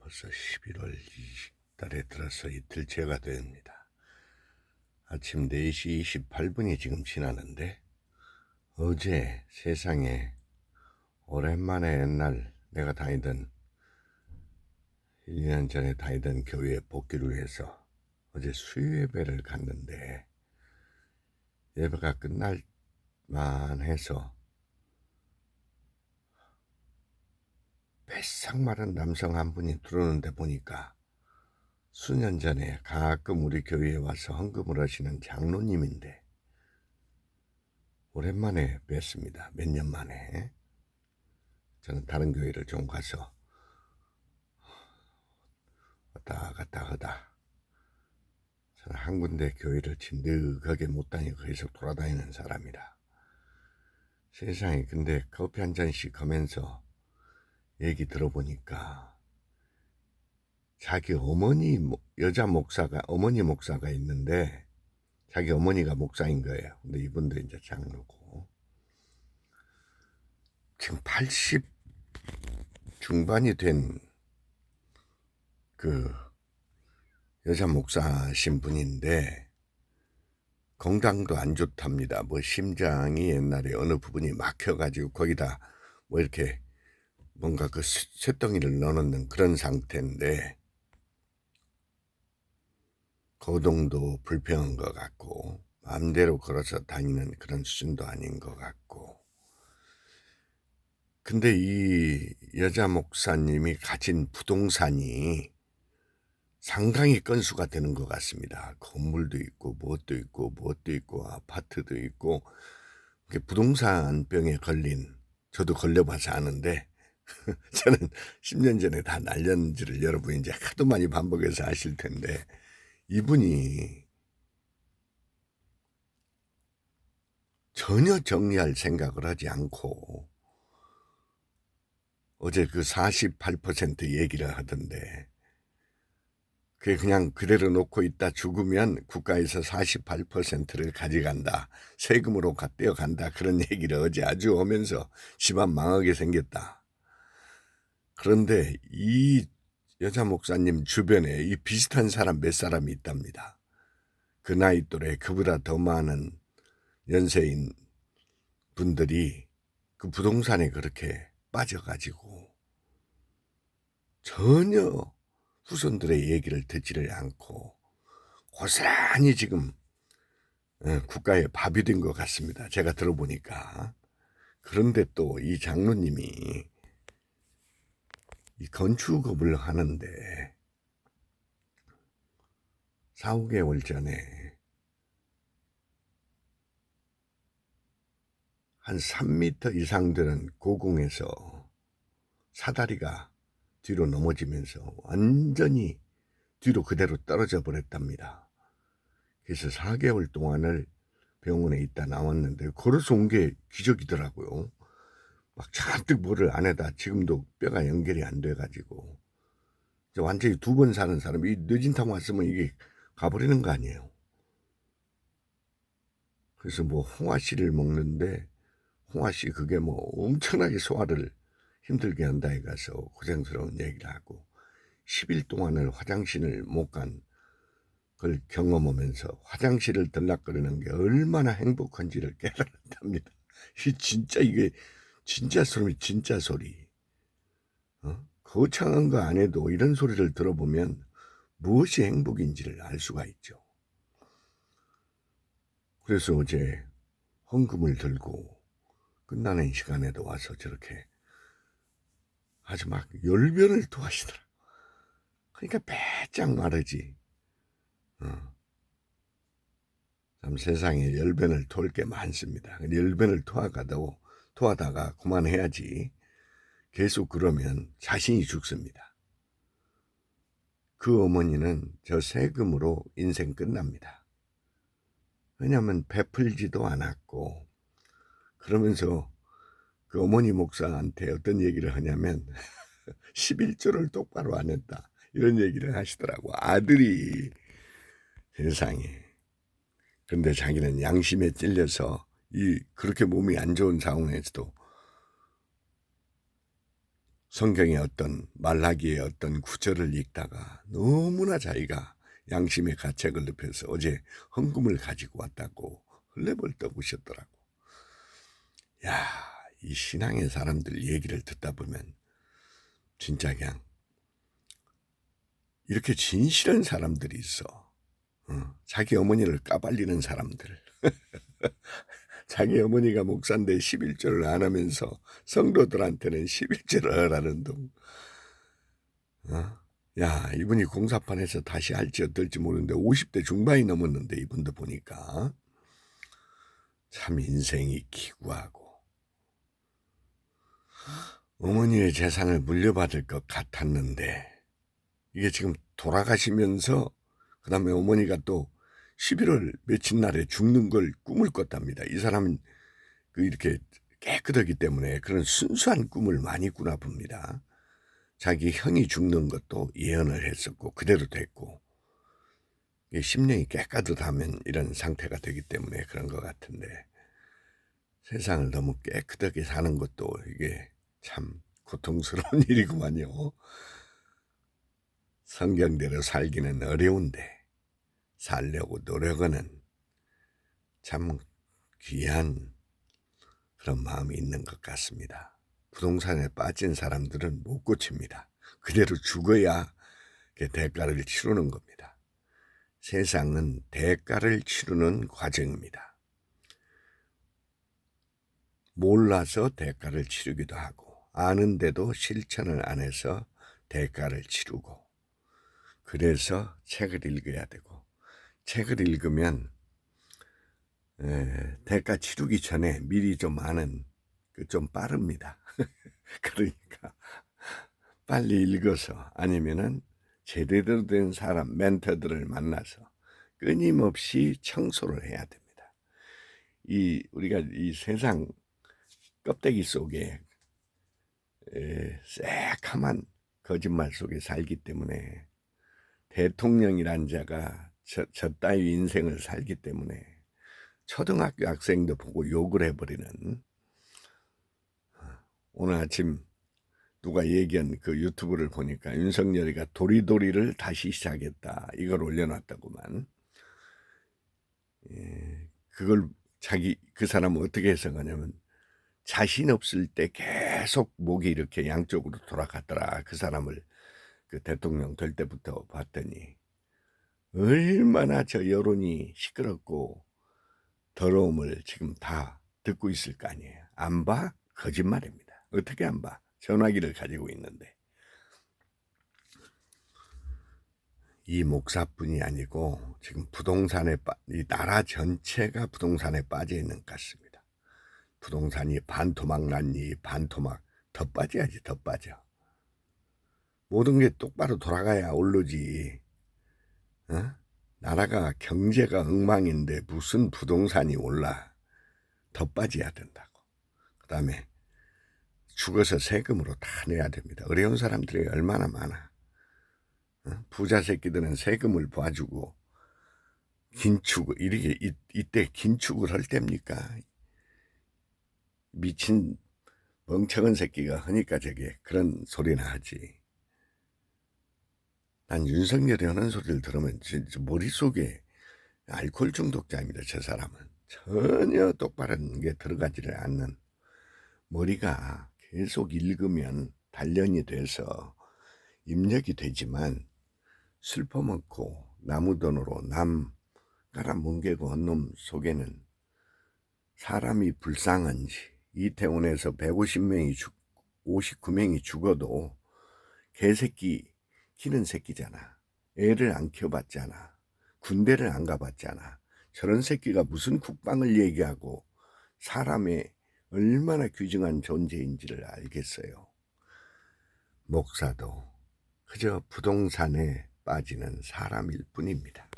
벌써 11월 20달에 들어서 이틀째가 됩니다. 아침 4시 28분이 지금 지나는데 어제 세상에 오랜만에 옛날 내가 다니던 1년 전에 다니던 교회에 복귀를 해서 어제 수요예배를 갔는데 예배가 끝날만 해서 뱃삭 마른 남성 한 분이 들어오는데 보니까 수년 전에 가끔 우리 교회에 와서 헌금을 하시는 장로님인데 오랜만에 뵀습니다. 몇 년 만에. 저는 다른 교회를 좀 가서 왔다 갔다 하다 저는 한 군데 교회를 진득하게 못 다니고 계속 돌아다니는 사람이라 세상에. 근데 커피 한 잔씩 하면서 얘기 들어보니까 자기 어머니 여자 목사가 어머니 목사가 있는데 자기 어머니가 목사인 거예요. 근데 이분도 이제 장로고 지금 80 중반이 된 그 여자 목사신 분인데 건강도 안 좋답니다. 뭐 심장이 옛날에 어느 부분이 막혀가지고 거기다 뭐 이렇게 뭔가 그 쇳덩이를 넣어놓는 그런 상태인데 거동도 불평한 것 같고 마음대로 걸어서 다니는 그런 수준도 아닌 것 같고. 근데 이 여자 목사님이 가진 부동산이 상당히 건수가 되는 것 같습니다. 건물도 있고 무엇도 있고 아파트도 있고. 부동산병에 걸린, 저도 걸려봐서 아는데 저는 10년 전에 다 날렸는지를 여러분이 이제 하도 많이 반복해서 아실 텐데 이분이 전혀 정리할 생각을 하지 않고 어제 그 48% 얘기를 하던데 그게 그냥 그대로 놓고 있다 죽으면 국가에서 48%를 가져간다. 세금으로 떼어간다. 그런 얘기를 어제 아주 하면서 집안 망하게 생겼다. 그런데 이 여자 목사님 주변에 이 비슷한 사람 몇 사람이 있답니다. 그 나이 또래 그보다 더 많은 연세인 분들이 그 부동산에 그렇게 빠져가지고 전혀 후손들의 얘기를 듣지를 않고 고스란히 지금 국가의 밥이 된 것 같습니다. 제가 들어보니까. 그런데 또 이 장로님이 이 건축업을 하는데 4, 5개월 전에 한 3m 이상 되는 고궁에서 사다리가 뒤로 넘어지면서 완전히 뒤로 그대로 떨어져 버렸답니다. 그래서 4개월 동안을 병원에 있다 나왔는데 걸어서 온 게 기적이더라고요. 막 잔뜩 뭐를 안에다 지금도 뼈가 연결이 안 돼가지고 완전히 2번 사는 사람이 뇌진탕 왔으면 이게 가버리는 거 아니에요. 그래서 뭐 홍화씨를 먹는데 홍화씨 그게 뭐 엄청나게 소화를 힘들게 한다 해가서 고생스러운 얘기를 하고 10일 동안을 화장실을 못 간 걸 경험하면서 화장실을 들락거리는 게 얼마나 행복한지를 깨달았답니다. 이게 진짜 소리, 진짜 소리. 거창한 거 안 해도 이런 소리를 들어보면 무엇이 행복인지를 알 수가 있죠. 그래서 어제 헌금을 들고 끝나는 시간에도 와서 저렇게 아주 막 열변을 토하시더라. 그러니까 배짱 마르지. 참 세상에 열변을 토할 게 많습니다. 열변을 토하다가 그만해야지. 계속 그러면 자신이 죽습니다. 그 어머니는 저 세금으로 인생 끝납니다. 왜냐하면 베풀지도 않았고. 그러면서 그 어머니 목사한테 어떤 얘기를 하냐면 11조를 똑바로 안 했다. 이런 얘기를 하시더라고. 아들이. 세상에. 근데 자기는 양심에 찔려서 그렇게 몸이 안 좋은 상황에서도 성경의 어떤 말라기의 어떤 구절을 읽다가 너무나 자기가 양심의 가책을 느껴서 어제 헌금을 가지고 왔다고 헐레벌떡 우셨더라고. 야, 이 신앙의 사람들 얘기를 듣다 보면 진짜 그냥 이렇게 진실한 사람들이 있어. 자기 어머니를 까발리는 사람들. 자기 어머니가 목사인데 11조를 안 하면서 성도들한테는 11조를 하라는 둥. 야, 이분이 공사판에서 다시 할지 어떨지 모르는데 50대 중반이 넘었는데 이분도 보니까 참 인생이 기구하고 어머니의 재산을 물려받을 것 같았는데 이게 지금 돌아가시면서 그 다음에 어머니가 또 11월 며칠 날에 죽는 걸 꿈을 꿨답니다. 이 사람은 이렇게 깨끗하기 때문에 그런 순수한 꿈을 많이 꾸나 봅니다. 자기 형이 죽는 것도 예언을 했었고 그대로 됐고 심령이 깨끗하면 이런 상태가 되기 때문에 그런 것 같은데 세상을 너무 깨끗하게 사는 것도 이게 참 고통스러운 일이구만요. 성경대로 살기는 어려운데 살려고 노력하는 참 귀한 그런 마음이 있는 것 같습니다. 부동산에 빠진 사람들은 못 고칩니다. 그대로 죽어야 대가를 치르는 겁니다. 세상은 대가를 치르는 과정입니다. 몰라서 대가를 치르기도 하고 아는데도 실천을 안 해서 대가를 치르고 그래서 책을 읽어야 되고 책을 읽으면 대가 치르기 전에 미리 좀 아는 좀 빠릅니다. 그러니까 빨리 읽어서 아니면은 제대로 된 사람 멘토들을 만나서 끊임없이 청소를 해야 됩니다. 우리가 이 세상 껍데기 속에 새카만 거짓말 속에 살기 때문에 대통령이란 자가 저 따위 인생을 살기 때문에 초등학교 학생도 보고 욕을 해버리는 오늘 아침 누가 얘기한 그 유튜브를 보니까 윤석열이가 도리도리를 다시 시작했다 이걸 올려놨다구만. 그걸 그 사람은 어떻게 해석하냐면 자신 없을 때 계속 목이 이렇게 양쪽으로 돌아갔더라. 그 사람을 그 대통령 될 때부터 봤더니 얼마나 저 여론이 시끄럽고 더러움을 지금 다 듣고 있을 거 아니에요. 안 봐? 거짓말입니다. 어떻게 안 봐? 전화기를 가지고 있는데. 이 목사뿐이 아니고 지금 이 나라 전체가 부동산에 빠져 있는 것 같습니다. 부동산이 반토막 났니 반토막 더 빠져야지 더 빠져. 모든 게 똑바로 돌아가야 오르지. 나라가 경제가 엉망인데 무슨 부동산이 올라. 더 빠져야 된다고. 그 다음에 죽어서 세금으로 다 내야 됩니다. 어려운 사람들이 얼마나 많아. 부자 새끼들은 세금을 봐주고 긴축을 이렇게 이때 긴축을 할 때입니까? 미친 멍청한 새끼가 하니까 저게 그런 소리나 하지. 난 윤석열이 하는 소리를 들으면 진짜 머릿속에 알코올 중독자입니다. 저 사람은 전혀 똑바른 게 들어가지를 않는 머리가 계속 읽으면 단련이 돼서 입력이 되지만 술 퍼먹고 나무돈으로 남 깔아뭉개고 한 놈 속에는 사람이 불쌍한지 이태원에서 59명이 죽어도 개새끼 키는 새끼잖아. 애를 안 키워봤잖아. 군대를 안 가봤잖아. 저런 새끼가 무슨 국방을 얘기하고 사람의 얼마나 귀중한 존재인지를 알겠어요. 목사도 그저 부동산에 빠지는 사람일 뿐입니다.